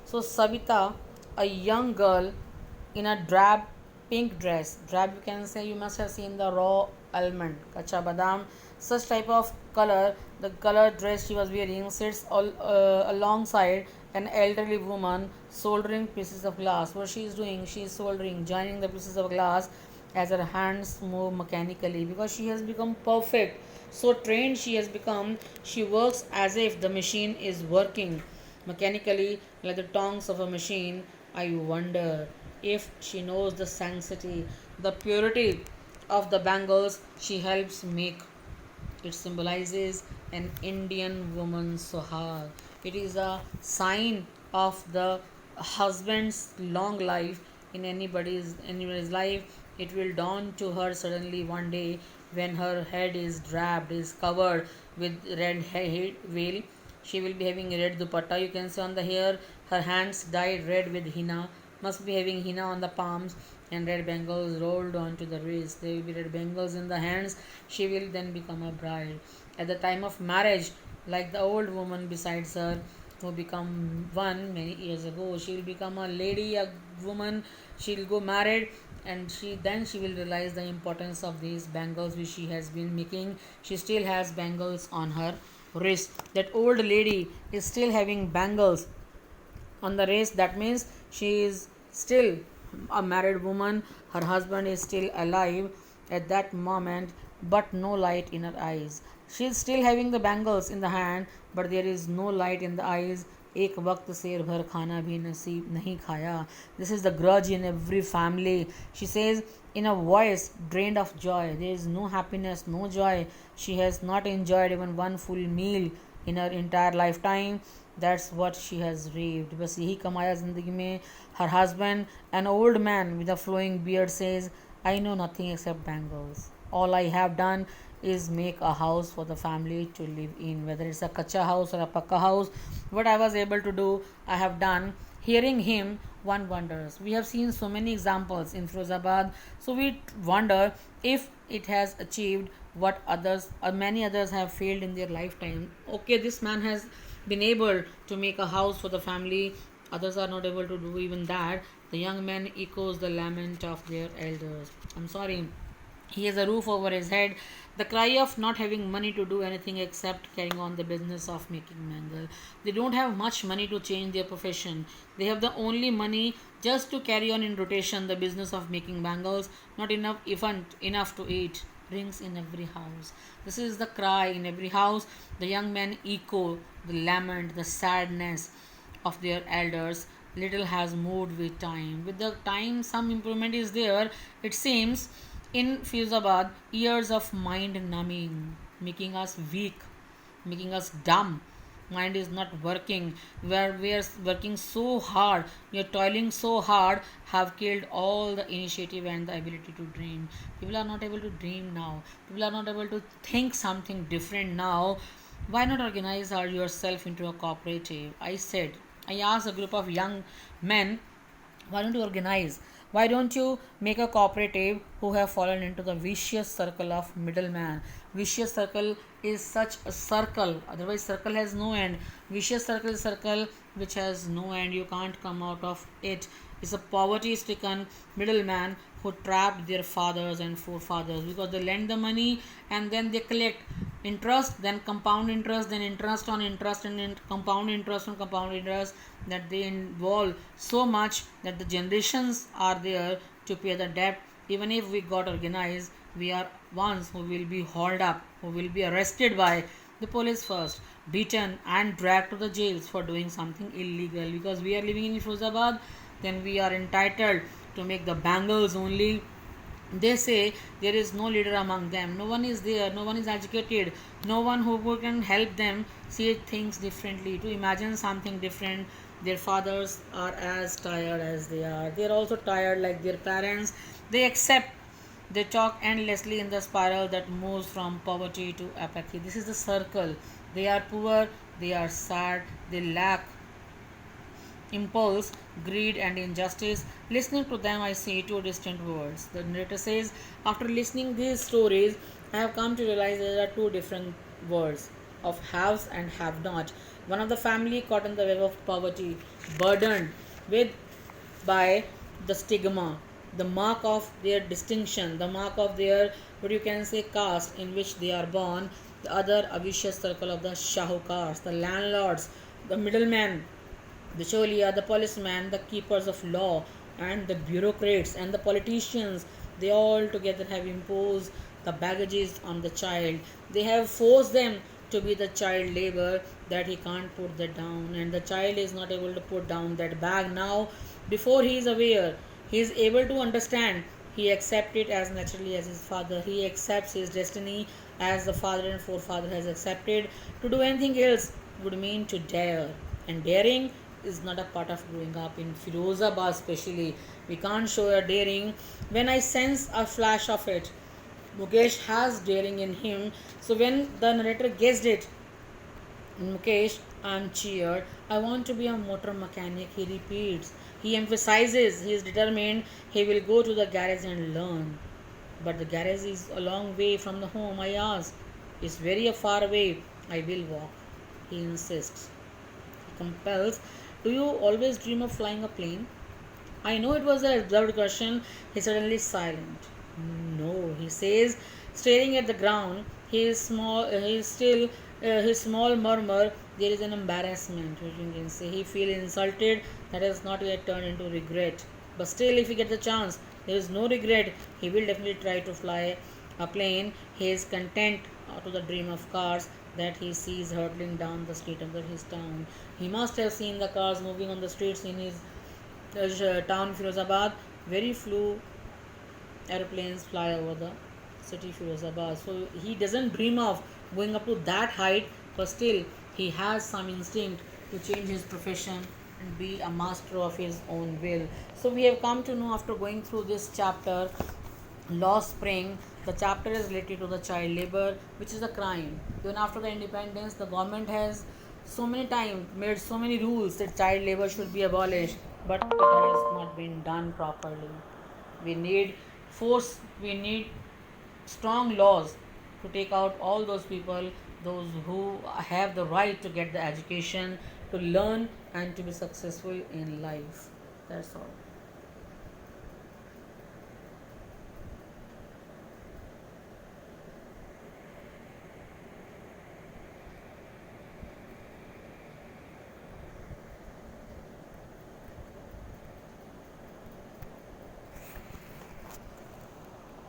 So Savita, a young girl in a drab pink dress. Drab, you can say, you must have seen the raw almond, kacha badam, such type of color. The color dress she was wearing sits alongside an elderly woman soldering pieces of glass. What she is doing, she is soldering, joining the pieces of glass as her hands move mechanically because she has become perfect. So trained she has become, she works as if the machine is working mechanically like the tongues of a machine. I wonder if she knows the sanctity, the purity of the bangles she helps make. It symbolizes an Indian woman's sohag. It is a sign of the husband's long life in anybody's life. It will dawn to her suddenly one day when her head is draped, is covered with red head veil. She will be having red dupatta. You can see on the hair. Her hands dyed red with henna. Must be having henna on the palms and red bangles rolled onto the wrist. There will be red bangles in the hands. She will then become a bride. At the time of marriage, like the old woman besides her, who become one many years ago, she will become a lady, a woman. She will go married, and she will realize the importance of these bangles which she has been making. She still has bangles on her wrist. That old lady is still having bangles on the wrist. That means she is still a married woman. Her husband is still alive at that moment, but no light in her eyes. She is still having the bangles in the hand, but there is no light in the eyes. एक वक्त शेर भर खाना भी नसीब नहीं खाया. This is the grudge in every family. She says in a voice drained of joy. There is no happiness, no joy. She has not enjoyed even one full meal in her entire lifetime. That's what she has raved. बस यही कमाया ज़िंदगी में. Her husband, an old man with a flowing beard, says, I know nothing except bangles. All I have done is make a house for the family to live in. Whether it's a kacha house or a pakka house, what I was able to do, I have done. Hearing him, one wonders. We have seen so many examples in Firozabad, so we wonder if it has achieved what others or many others have failed in their lifetime. Okay, this man has been able to make a house for the family, others are not able to do even that. The young man echoes the lament of their elders. I'm sorry, he has a roof over his head. The cry of not having money to do anything except carrying on the business of making mangal. They don't have much money to change their profession. They have the only money just to carry on in rotation the business of making bangles. Not enough to eat. Rings in every house. This is the cry in every house. The young men echo the lament, the sadness of their elders. Little has moved with time. With the time, some improvement is there. It seems in Firozabad, years of mind numbing, making us weak, making us dumb. Mind is not working. We are working so hard. We are toiling so hard. Have killed all the initiative and the ability to dream. People are not able to dream now. People are not able to think something different now. Why not organize yourself into a cooperative? I asked a group of young men, why don't you organize? Why don't you make a cooperative who have fallen into the vicious circle of middleman? Vicious circle is such a circle, otherwise circle has no end. Vicious circle is circle which has no end. You can't come out of it. It's a poverty stricken middleman who trapped their fathers and forefathers because they lend the money and then they collect interest, then compound interest, then interest on interest, and compound interest on compound interest, that they involve so much that the generations are there to pay the debt. Even if we got organized, we are ones who will be hauled up, who will be arrested by the police first, beaten and dragged to the jails for doing something illegal. Because we are living in Firozabad, then we are entitled to make the bangles only. They say there is no leader among them. No one is there. No one is educated. No one who can help them see things differently, to imagine something different. Their fathers are as tired as they are. They are also tired like their parents. They accept. They talk endlessly in the spiral that moves from poverty to apathy. This is the circle. They are poor. They are sad. They lack impulse, greed, and injustice. Listening to them, I see two distant worlds. The narrator says, after listening these stories, I have come to realize there are two different worlds. of haves and have not. One of the family caught in the web of poverty, burdened with by the stigma, the mark of their distinction, the mark of their what you can say caste in which they are born, the other a vicious circle of the shahukars, the landlords, the middlemen, the cholia, the policemen, the keepers of law, and the bureaucrats and the politicians, they all together have imposed the baggages on the child. They have forced them to be the child labor that he can't put that down, and the child is not able to put down that bag now. Before he is aware, he is able to understand. He accepts it as naturally as his father. He accepts his destiny as the father and forefather has accepted. To do anything else would mean to dare, and daring is not a part of growing up in Firozabad, especially. We can't show a daring. When I sense a flash of it, Mukesh has daring in him. So when the narrator guessed it, Mukesh, I'm cheered. I want to be a motor mechanic, he repeats. He emphasizes he is determined he will go to the garage and learn. But the garage is a long way from the home, I ask. It's very far away. I will walk. He insists. He compels. Do you always dream of flying a plane? I know it was an absurd question. He suddenly silent. No, he says, staring at the ground. He is small. He is still. His small murmur. There is an embarrassment. You can say he feels insulted. That has not yet turned into regret. But still, if he gets the chance, there is no regret. He will definitely try to fly a plane. He is content to the dream of cars that he sees hurtling down the street of his town. He must have seen the cars moving on the streets in his town Firozabad. Very few airplanes fly over the city Firozabad. So he doesn't dream of going up to that height, but still he has some instinct to change his profession and be a master of his own will. So we have come to know after going through this chapter, Lost Spring. The chapter is related to the child labor, which is a crime. Even after the independence, the government has so many times made so many rules that child labor should be abolished, but it has not been done properly. We need force, we need strong laws to take out all those people, those who have the right to get the education, to learn, and to be successful in life. That's all.